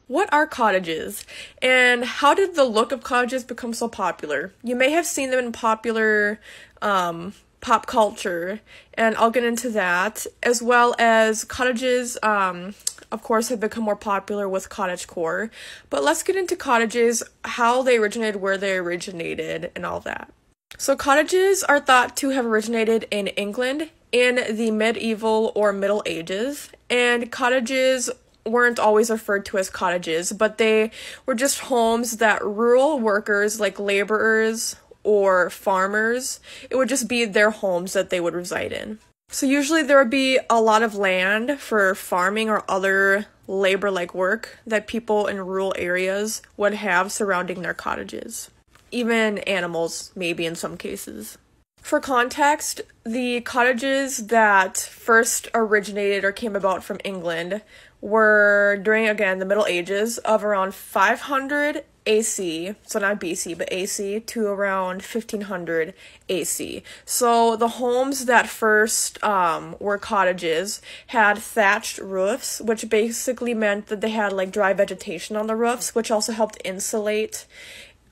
What are cottages, and how did the look of cottages become so popular? You may have seen them in popular pop culture, and I'll get into that, as well as cottages, of course, have become more popular with cottagecore. But let's get into cottages, how they originated, where they originated, and all that. So cottages are thought to have originated in England in the medieval or Middle Ages, and cottages weren't always referred to as cottages, but they were just homes that rural workers like laborers or farmers, it would just be their homes that they would reside in. So usually there would be a lot of land for farming or other labor-like work that people in rural areas would have surrounding their cottages. Even animals, maybe in some cases. For context, the cottages that first originated or came about from England were during, again, the Middle Ages of around 500 AC, so not BC, but AC, to around 1500 AC. So the homes that first were cottages had thatched roofs, which basically meant that they had like dry vegetation on the roofs, which also helped insulate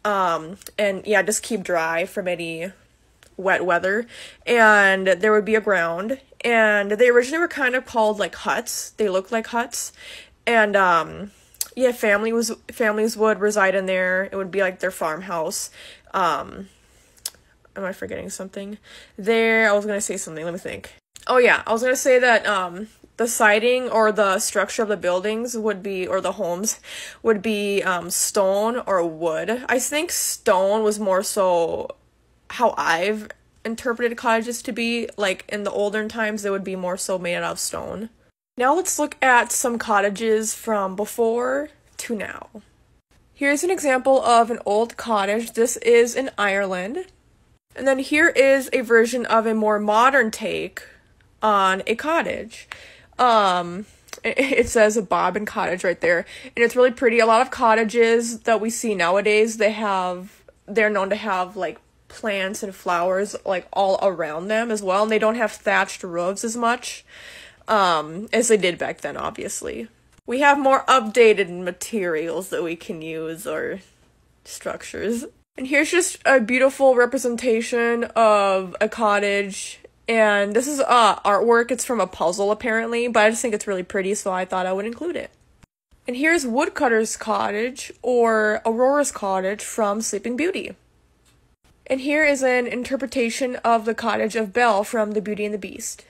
and just keep dry from any wet weather. And there would be a ground, and they originally were kind of called like huts. They looked like huts, and families would reside in there. It would be like their farmhouse. Am I forgetting something? I was gonna say something, let me think. Oh yeah, I was gonna say that the siding or the structure of the buildings would be, or the homes would be stone or wood. I think stone was more so how I've interpreted cottages to be. Like in the olden times, they would be more so made out of stone. Now let's look at some cottages from before to now. Here's an example of an old cottage. This is in Ireland. And then here is a version of a more modern take on a cottage. It says a Bob and Cottage right there, and it's really pretty. A lot of cottages that we see nowadays, they're known to have like plants and flowers like all around them as well, and they don't have thatched roofs as much as they did back then, obviously. We have more updated materials that we can use, or structures. And here's just a beautiful representation of a cottage. And this is artwork. It's from a puzzle, apparently, but I just think it's really pretty, so I thought I would include it. And here's Woodcutter's Cottage, or Aurora's Cottage from Sleeping Beauty. And here is an interpretation of the cottage of Belle from The Beauty and the Beast.